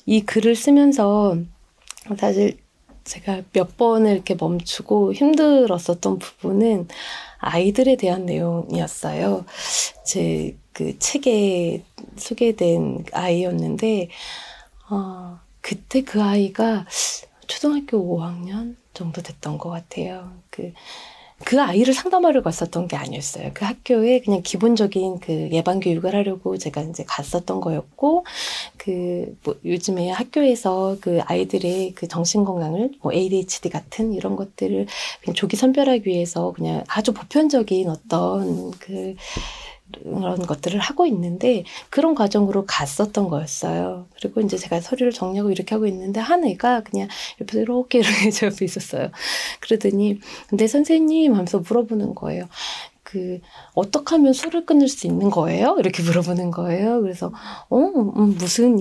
이 글을 쓰면서 사실 제가 몇 번을 이렇게 멈추고 힘들었었던 부분은 아이들에 대한 내용이었어요. 제 그 책에 소개된 아이였는데, 그때 그 아이가 초등학교 5학년 정도 됐던 것 같아요. 그 아이를 상담하러 갔었던 게 아니었어요. 그 학교에 그냥 기본적인 그 예방 교육을 하려고 제가 이제 갔었던 거였고, 뭐 요즘에 학교에서 그 아이들의 그 정신 건강을 뭐 ADHD 같은 이런 것들을 그냥 조기 선별하기 위해서 그냥 아주 보편적인 어떤 그런 것들을 하고 있는데 그런 과정으로 갔었던 거였어요. 그리고 이제 제가 서류를 정리하고 이렇게 하고 있는데 한 애가 그냥 옆에서 이렇게 제 옆에 있었어요. 그러더니 근데 선생님 하면서 물어보는 거예요. 어떻게 하면 술을 끊을 수 있는 거예요? 이렇게 물어보는 거예요. 그래서, 무슨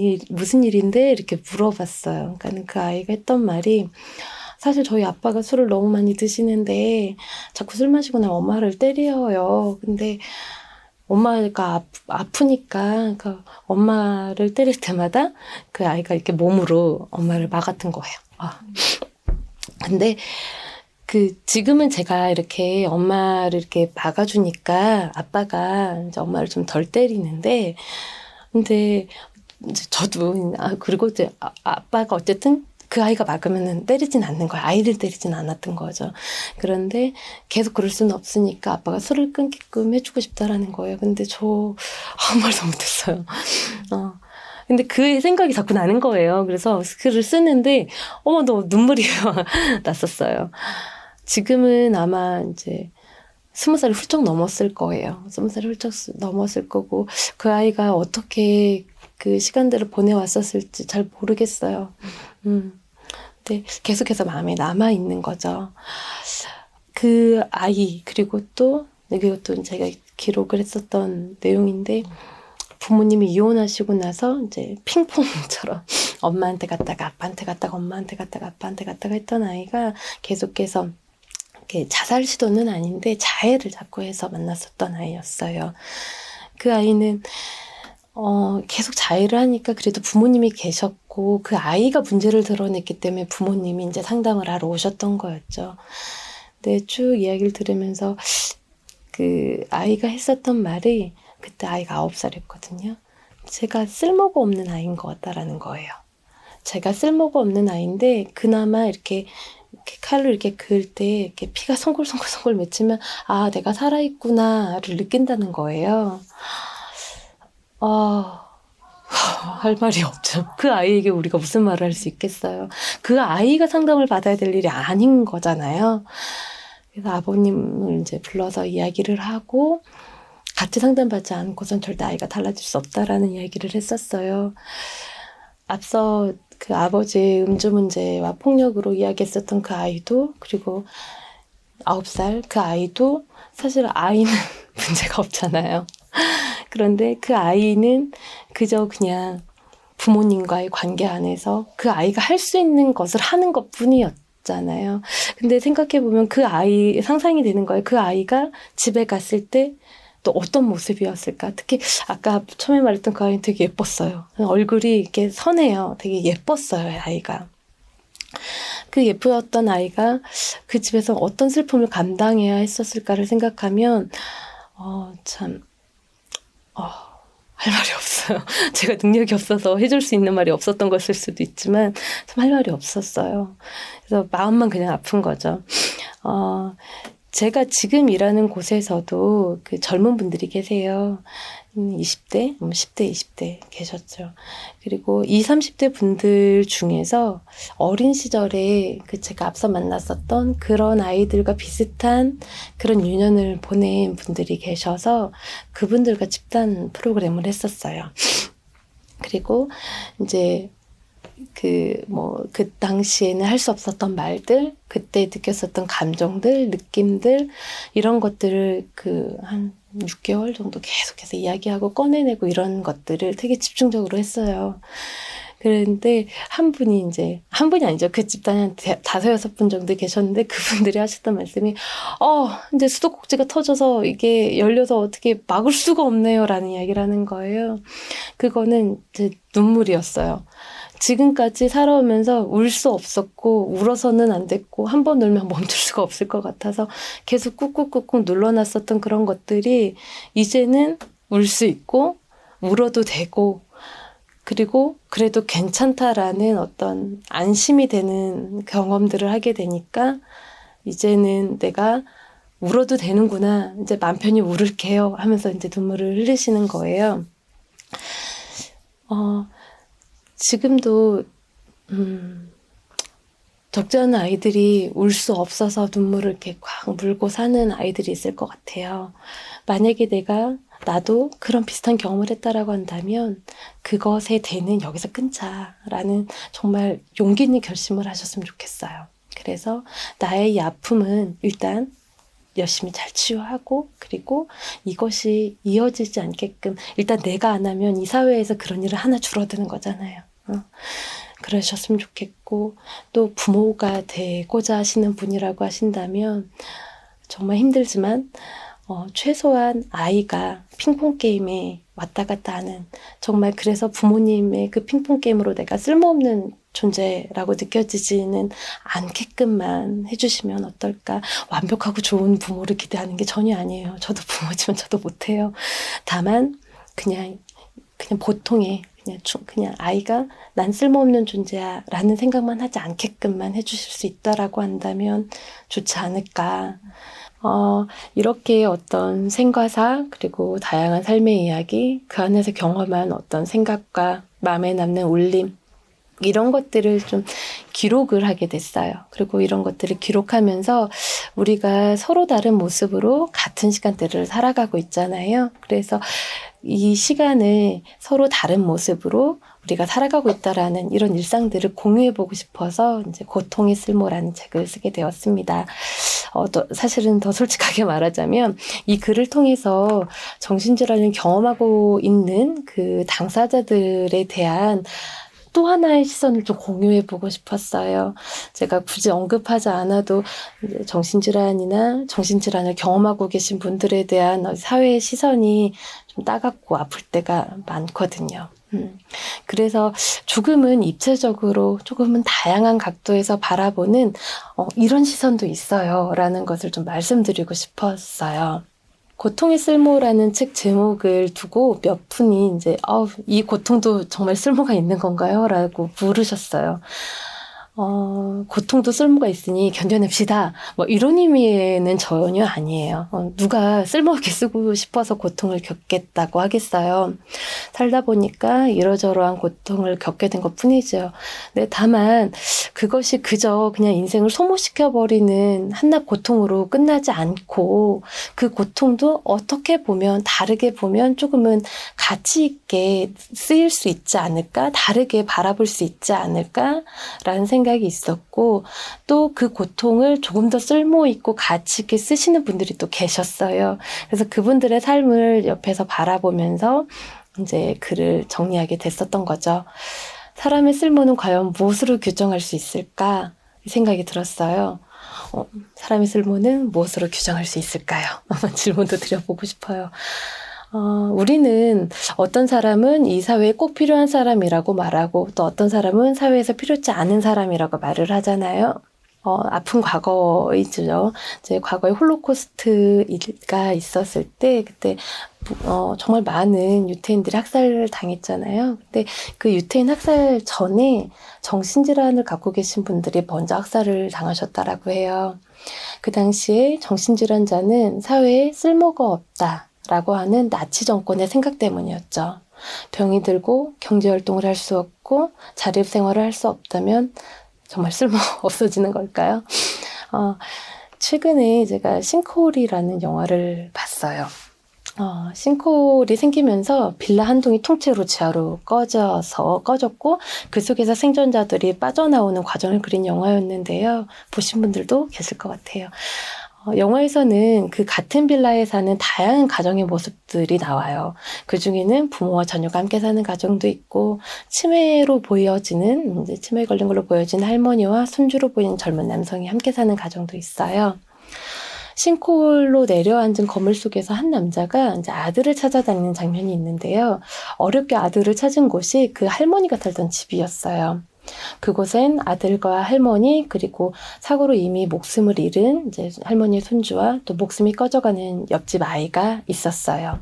일인데? 이렇게 물어봤어요. 그러니까 그 아이가 했던 말이, 사실 저희 아빠가 술을 너무 많이 드시는데, 자꾸 술 마시고 나면 엄마를 때려요. 근데, 엄마가 아프니까, 엄마를 때릴 때마다 그 아이가 이렇게 몸으로 엄마를 막았던 거예요. 근데, 지금은 제가 이렇게 엄마를 이렇게 막아주니까 아빠가 이제 엄마를 좀 덜 때리는데, 근데 이제 저도, 그리고 이제 아빠가 어쨌든 그 아이가 막으면은 때리진 않는 거예요. 아이를 때리진 않았던 거죠. 그런데 계속 그럴 수는 없으니까 아빠가 술을 끊게끔 해주고 싶다라는 거예요. 근데 저 아무 말도 못했어요. 근데 그 생각이 자꾸 나는 거예요. 그래서 글을 쓰는데, 너 눈물이 났었어요. 지금은 아마 이제 20살이 훌쩍 넘었을 거예요. 20살이 훌쩍 넘었을 거고, 그 아이가 어떻게 그 시간들을 보내왔었을지 잘 모르겠어요. 근데 계속해서 마음에 남아있는 거죠. 그 아이, 그리고 또 제가 기록을 했었던 내용인데, 부모님이 이혼하시고 나서 이제 핑퐁처럼 엄마한테 갔다가 아빠한테 갔다가 엄마한테 갔다가 아빠한테 갔다가 했던 아이가 계속해서 이렇게 자살 시도는 아닌데 자해를 자꾸 해서 만났었던 아이였어요. 그 아이는 계속 자해를 하니까 그래도 부모님이 계셨고 그 아이가 문제를 드러냈기 때문에 부모님이 이제 상담을 하러 오셨던 거였죠. 근데 쭉 이야기를 들으면서 그 아이가 했었던 말이, 그때 아이가 9살이었거든요. 제가 쓸모가 없는 아이인 것 같다라는 거예요. 제가 쓸모가 없는 아이인데 그나마 이렇게 칼로 이렇게 그을 때 이렇게 피가 송골송골 맺히면 내가 살아있구나를 느낀다는 거예요. 할 말이 없죠. 그 아이에게 우리가 무슨 말을 할 수 있겠어요. 그 아이가 상담을 받아야 될 일이 아닌 거잖아요. 그래서 아버님을 이제 불러서 이야기를 하고 같이 상담받지 않고선 절대 아이가 달라질 수 없다라는 이야기를 했었어요. 앞서 그 아버지의 음주 문제와 폭력으로 이야기했었던 그 아이도, 그리고 9살 그 아이도 사실 아이는 문제가 없잖아요. 그런데 그 아이는 그저 그냥 부모님과의 관계 안에서 그 아이가 할 수 있는 것을 하는 것 뿐이었잖아요. 근데 생각해보면 그 아이 상상이 되는 거예요. 그 아이가 집에 갔을 때 또 어떤 모습이었을까? 특히 아까 처음에 말했던 그 아이는 되게 예뻤어요. 얼굴이 이렇게 선해요. 되게 예뻤어요, 아이가. 그 예쁘었던 아이가 그 집에서 어떤 슬픔을 감당해야 했었을까를 생각하면 할 말이 없어요. 제가 능력이 없어서 해줄 수 있는 말이 없었던 것일 수도 있지만 참 할 말이 없었어요. 그래서 마음만 그냥 아픈 거죠. 제가 지금 일하는 곳에서도 그 젊은 분들이 계세요. 20대, 10대, 20대 계셨죠. 그리고 20, 30대 분들 중에서 어린 시절에 제가 앞서 만났었던 그런 아이들과 비슷한 그런 유년을 보낸 분들이 계셔서 그분들과 집단 프로그램을 했었어요. 그리고 이제 그 당시에는 할 수 없었던 말들, 그때 느꼈었던 감정들, 느낌들, 이런 것들을 한 6개월 정도 계속해서 이야기하고 꺼내내고 이런 것들을 되게 집중적으로 했어요. 그런데 한 분이 아니죠. 그 집단에 한 5, 6분 정도 계셨는데 그분들이 하셨던 말씀이, 이제 수도꼭지가 터져서 이게 열려서 어떻게 막을 수가 없네요. 라는 이야기를 하는 거예요. 그거는 제 눈물이었어요. 지금까지 살아오면서 울 수 없었고 울어서는 안 됐고 한 번 울면 멈출 수가 없을 것 같아서 계속 꾹꾹꾹꾹 눌러놨었던 그런 것들이 이제는 울 수 있고 울어도 되고 그리고 그래도 괜찮다라는 어떤 안심이 되는 경험들을 하게 되니까 이제는 내가 울어도 되는구나. 이제 맘 편히 울을게요. 하면서 이제 눈물을 흘리시는 거예요. 지금도 적지 않은 아이들이 울 수 없어서 눈물을 이렇게 꽉 물고 사는 아이들이 있을 것 같아요. 만약에 나도 그런 비슷한 경험을 했다라고 한다면 그것에 대는 여기서 끊자라는 정말 용기 있는 결심을 하셨으면 좋겠어요. 그래서 나의 이 아픔은 일단 열심히 잘 치유하고 그리고 이것이 이어지지 않게끔 일단 내가 안 하면 이 사회에서 그런 일을 하나 줄어드는 거잖아요. 그러셨으면 좋겠고 또 부모가 되고자 하시는 분이라고 하신다면 정말 힘들지만 최소한 아이가 핑퐁 게임에 왔다 갔다 하는 정말 그래서 부모님의 그 핑퐁 게임으로 내가 쓸모없는 존재라고 느껴지지는 않게끔만 해주시면 어떨까. 완벽하고 좋은 부모를 기대하는 게 전혀 아니에요. 저도 부모지만 저도 못해요. 다만 그냥 보통의 그냥 아이가 난 쓸모없는 존재야 라는 생각만 하지 않게끔만 해주실 수 있다라고 한다면 좋지 않을까. 이렇게 어떤 생과사 그리고 다양한 삶의 이야기 그 안에서 경험한 어떤 생각과 마음에 남는 울림 이런 것들을 좀 기록을 하게 됐어요. 그리고 이런 것들을 기록하면서 우리가 서로 다른 모습으로 같은 시간대를 살아가고 있잖아요. 그래서 이 시간을 서로 다른 모습으로 우리가 살아가고 있다라는 이런 일상들을 공유해보고 싶어서 이제 고통의 쓸모라는 책을 쓰게 되었습니다. 사실은 더 솔직하게 말하자면 이 글을 통해서 정신질환을 경험하고 있는 그 당사자들에 대한 또 하나의 시선을 좀 공유해보고 싶었어요. 제가 굳이 언급하지 않아도 정신질환이나 정신질환을 경험하고 계신 분들에 대한 사회의 시선이 좀 따갑고 아플 때가 많거든요. 그래서 조금은 입체적으로 조금은 다양한 각도에서 바라보는 이런 시선도 있어요. 라는 것을 좀 말씀드리고 싶었어요. 고통의 쓸모라는 책 제목을 두고 몇 분이 이제 이 고통도 정말 쓸모가 있는 건가요? 라고 물으셨어요. 고통도 쓸모가 있으니 견뎌냅시다. 뭐 이런 의미는 전혀 아니에요. 누가 쓸모있게 쓰고 싶어서 고통을 겪겠다고 하겠어요. 살다 보니까 이러저러한 고통을 겪게 된 것 뿐이죠. 네, 다만 그것이 그저 그냥 인생을 소모시켜버리는 한낱 고통으로 끝나지 않고 그 고통도 어떻게 보면 다르게 보면 조금은 가치 있게 쓰일 수 있지 않을까? 다르게 바라볼 수 있지 않을까라는 생각이 있었고 또 그 고통을 조금 더 쓸모있고 가치 있게 쓰시는 분들이 또 계셨어요. 그래서 그분들의 삶을 옆에서 바라보면서 이제 글을 정리하게 됐었던 거죠. 사람의 쓸모는 과연 무엇으로 규정할 수 있을까? 이 생각이 들었어요. 사람의 쓸모는 무엇으로 규정할 수 있을까요? 한번 질문도 드려보고 싶어요. 우리는 어떤 사람은 이 사회에 꼭 필요한 사람이라고 말하고 또 어떤 사람은 사회에서 필요치 않은 사람이라고 말을 하잖아요. 아픈 과거이죠. 이제 과거에 홀로코스트가 있었을 때 그때 정말 많은 유태인들이 학살을 당했잖아요. 근데 그 유태인 학살 전에 정신질환을 갖고 계신 분들이 먼저 학살을 당하셨다라고 해요. 그 당시에 정신질환자는 사회에 쓸모가 없다. 라고 하는 나치 정권의 생각 때문이었죠. 병이 들고 경제활동을 할 수 없고 자립생활을 할 수 없다면 정말 쓸모 없어지는 걸까요? 최근에 제가 싱크홀이라는 영화를 봤어요. 싱크홀이 생기면서 빌라 한 동이 통째로 지하로 꺼졌고 그 속에서 생존자들이 빠져나오는 과정을 그린 영화였는데요. 보신 분들도 계실 것 같아요. 영화에서는 그 같은 빌라에 사는 다양한 가정의 모습들이 나와요. 그 중에는 부모와 자녀가 함께 사는 가정도 있고 치매로 보여지는 치매에 걸린 걸로 보여지는 할머니와 손주로 보이는 젊은 남성이 함께 사는 가정도 있어요. 싱크홀로 내려앉은 건물 속에서 한 남자가 이제 아들을 찾아다니는 장면이 있는데요. 어렵게 아들을 찾은 곳이 그 할머니가 살던 집이었어요. 그곳엔 아들과 할머니 그리고 사고로 이미 목숨을 잃은 이제 할머니의 손주와 또 목숨이 꺼져가는 옆집 아이가 있었어요.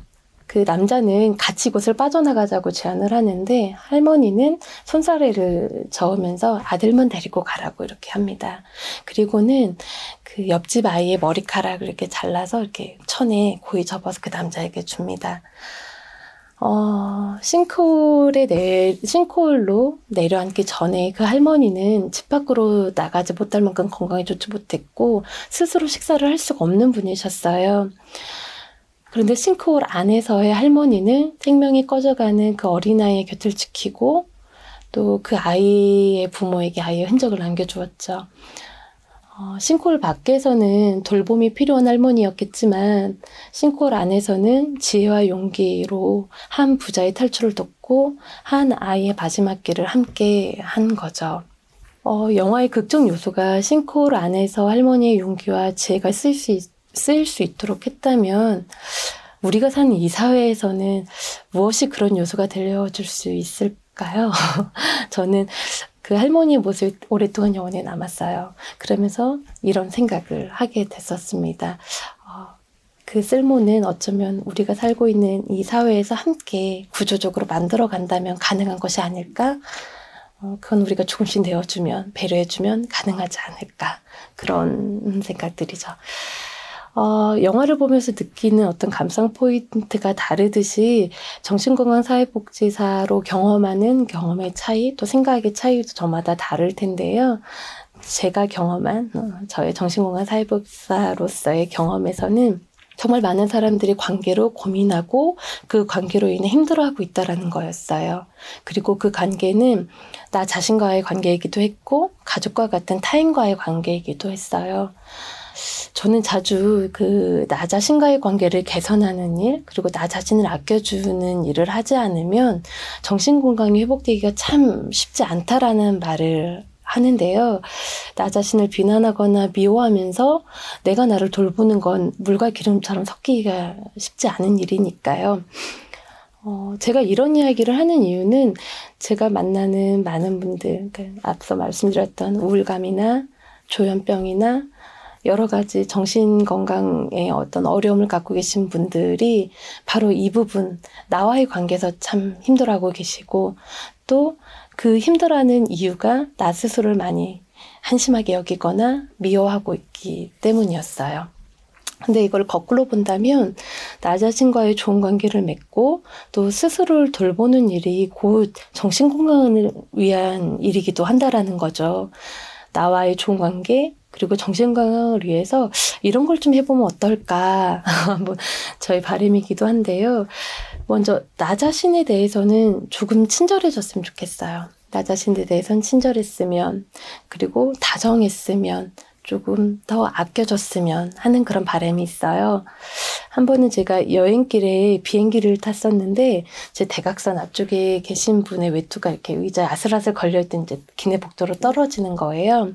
그 남자는 같이 이곳을 빠져나가자고 제안을 하는데 할머니는 손사래를 저으면서 아들만 데리고 가라고 이렇게 합니다. 그리고는 그 옆집 아이의 머리카락을 이렇게 잘라서 이렇게 천에 고이 접어서 그 남자에게 줍니다. 싱크홀로 내려앉기 전에 그 할머니는 집 밖으로 나가지 못할 만큼 건강이 좋지 못했고 스스로 식사를 할 수가 없는 분이셨어요. 그런데 싱크홀 안에서의 할머니는 생명이 꺼져가는 그 어린아이의 곁을 지키고 또 그 아이의 부모에게 아이의 흔적을 남겨주었죠. 싱크홀 밖에서는 돌봄이 필요한 할머니였겠지만 싱크홀 안에서는 지혜와 용기로 한 부자의 탈출을 돕고 한 아이의 마지막 길을 함께 한 거죠. 영화의 극적 요소가 싱크홀 안에서 할머니의 용기와 지혜가 쓰일 수 있도록 했다면 우리가 사는 이 사회에서는 무엇이 그런 요소가 들려줄 수 있을까요? 저는 그 할머니의 모습이 오랫동안 영혼에 남았어요. 그러면서 이런 생각을 하게 됐었습니다. 그 쓸모는 어쩌면 우리가 살고 있는 이 사회에서 함께 구조적으로 만들어 간다면 가능한 것이 아닐까? 그건 우리가 조금씩 내어주면, 배려해주면 가능하지 않을까? 그런 생각들이죠. 영화를 보면서 느끼는 어떤 감상 포인트가 다르듯이 정신건강사회복지사로 경험하는 경험의 차이, 또 생각의 차이도 저마다 다를 텐데요. 제가 경험한 저의 정신건강사회복지사로서의 경험에서는 정말 많은 사람들이 관계로 고민하고 그 관계로 인해 힘들어하고 있다라는 거였어요. 그리고 그 관계는 나 자신과의 관계이기도 했고 가족과 같은 타인과의 관계이기도 했어요. 저는 자주 나 자신과의 관계를 개선하는 일, 그리고 나 자신을 아껴주는 일을 하지 않으면 정신건강이 회복되기가 참 쉽지 않다라는 말을 하는데요. 나 자신을 비난하거나 미워하면서 내가 나를 돌보는 건 물과 기름처럼 섞이기가 쉽지 않은 일이니까요. 제가 이런 이야기를 하는 이유는 제가 만나는 많은 분들, 그러니까 앞서 말씀드렸던 우울감이나 조현병이나 여러 가지 정신건강에 어떤 어려움을 갖고 계신 분들이 바로 이 부분, 나와의 관계에서 참 힘들어하고 계시고 또 그 힘들어하는 이유가 나 스스로를 많이 한심하게 여기거나 미워하고 있기 때문이었어요. 근데 이걸 거꾸로 본다면 나 자신과의 좋은 관계를 맺고 또 스스로를 돌보는 일이 곧 정신건강을 위한 일이기도 한다라는 거죠. 나와의 좋은 관계 그리고 정신건강을 위해서 이런 걸 좀 해보면 어떨까 뭐 저의 바람이기도 한데요. 먼저 나 자신에 대해서는 조금 친절해졌으면 좋겠어요. 나 자신에 대해서는 친절했으면 그리고 다정했으면 조금 더 아껴줬으면 하는 그런 바람이 있어요. 한 번은 제가 여행길에 비행기를 탔었는데 제 대각선 앞쪽에 계신 분의 외투가 이렇게 의자에 아슬아슬 걸려있던 이제 기내복도로 떨어지는 거예요.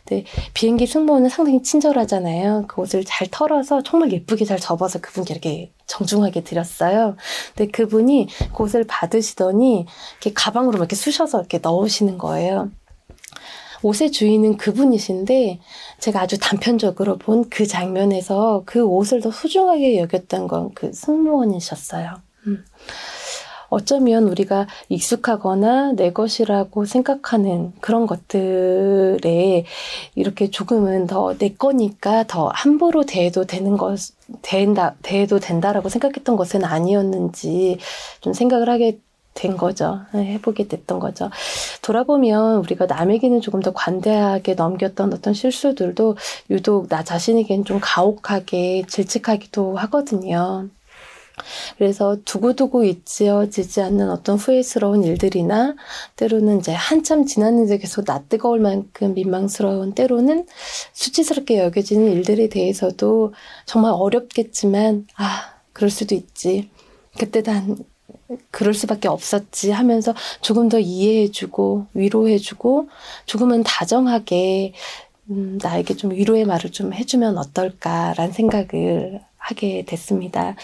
근데 비행기 승무원은 상당히 친절하잖아요. 그 옷을 잘 털어서 정말 예쁘게 잘 접어서 그분께 이렇게 정중하게 드렸어요. 근데 그분이 그 옷을 받으시더니 이렇게 가방으로 이렇게 쑤셔서 이렇게 넣으시는 거예요. 옷의 주인은 그분이신데 제가 아주 단편적으로 본 그 장면에서 그 옷을 더 소중하게 여겼던 건 그 승무원이셨어요. 어쩌면 우리가 익숙하거나 내 것이라고 생각하는 그런 것들에 이렇게 조금은 더 내 거니까 더 함부로 대해도 된다라고 생각했던 것은 아니었는지 좀 생각을 하게 된 거죠. 해보게 됐던 거죠. 돌아보면 우리가 남에게는 조금 더 관대하게 넘겼던 어떤 실수들도 유독 나 자신에게는 좀 가혹하게 질책하기도 하거든요. 그래서 두고두고 잊혀지지 않는 어떤 후회스러운 일들이나 때로는 이제 한참 지났는데 계속 낯뜨거울 만큼 민망스러운 때로는 수치스럽게 여겨지는 일들에 대해서도 정말 어렵겠지만 그럴 수도 있지. 그때 난 그럴 수밖에 없었지 하면서 조금 더 이해해주고 위로해주고 조금은 다정하게 나에게 좀 위로의 말을 좀 해주면 어떨까라는 생각을 하게 됐습니다.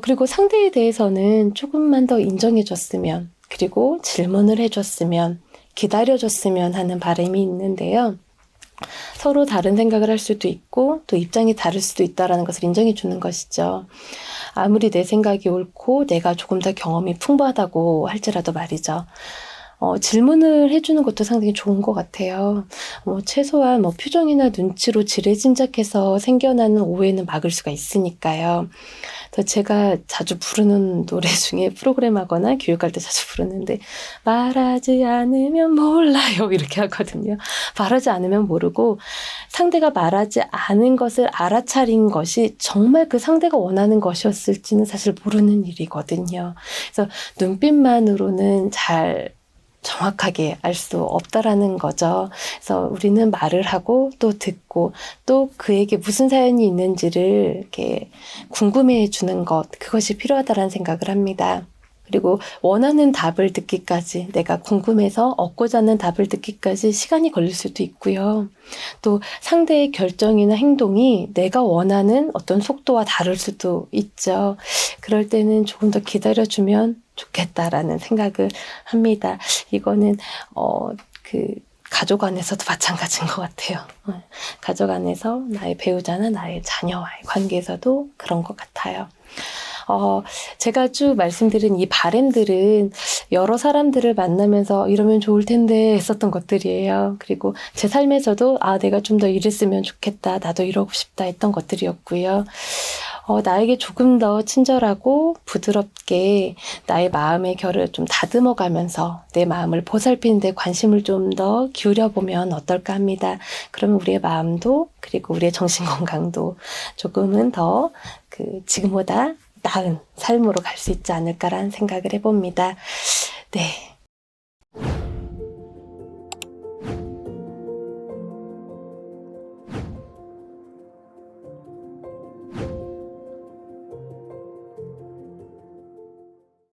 그리고 상대에 대해서는 조금만 더 인정해줬으면, 그리고 질문을 해줬으면, 기다려줬으면 하는 바람이 있는데요. 서로 다른 생각을 할 수도 있고 또 입장이 다를 수도 있다는 것을 인정해 주는 것이죠. 아무리 내 생각이 옳고 내가 조금 더 경험이 풍부하다고 할지라도 말이죠. 질문을 해주는 것도 상당히 좋은 것 같아요. 최소한 표정이나 눈치로 지레짐작해서 생겨나는 오해는 막을 수가 있으니까요. 제가 자주 부르는 노래 중에 프로그램 하거나 교육할 때 자주 부르는데 말하지 않으면 몰라요 이렇게 하거든요. 말하지 않으면 모르고 상대가 말하지 않은 것을 알아차린 것이 정말 그 상대가 원하는 것이었을지는 사실 모르는 일이거든요. 그래서 눈빛만으로는 잘 정확하게 알 수 없다라는 거죠. 그래서 우리는 말을 하고 또 듣고 또 그에게 무슨 사연이 있는지를 이렇게 궁금해해 주는 것, 그것이 필요하다라는 생각을 합니다. 그리고 원하는 답을 듣기까지, 내가 궁금해서 얻고자 하는 답을 듣기까지 시간이 걸릴 수도 있고요. 또 상대의 결정이나 행동이 내가 원하는 어떤 속도와 다를 수도 있죠. 그럴 때는 조금 더 기다려주면 좋겠다라는 생각을 합니다. 이거는 가족 안에서도 마찬가지인 것 같아요. 가족 안에서 나의 배우자나 나의 자녀와의 관계에서도 그런 것 같아요. 제가 쭉 말씀드린 이 바램들은 여러 사람들을 만나면서 이러면 좋을 텐데 했었던 것들이에요. 그리고 제 삶에서도 내가 좀 더 이랬으면 좋겠다, 나도 이러고 싶다 했던 것들이었고요. 나에게 조금 더 친절하고 부드럽게 나의 마음의 결을 좀 다듬어 가면서 내 마음을 보살피는 데 관심을 좀 더 기울여보면 어떨까 합니다. 그러면 우리의 마음도 그리고 우리의 정신건강도 조금은 더 지금보다 나은 삶으로 갈 수 있지 않을까라는 생각을 해봅니다. 네.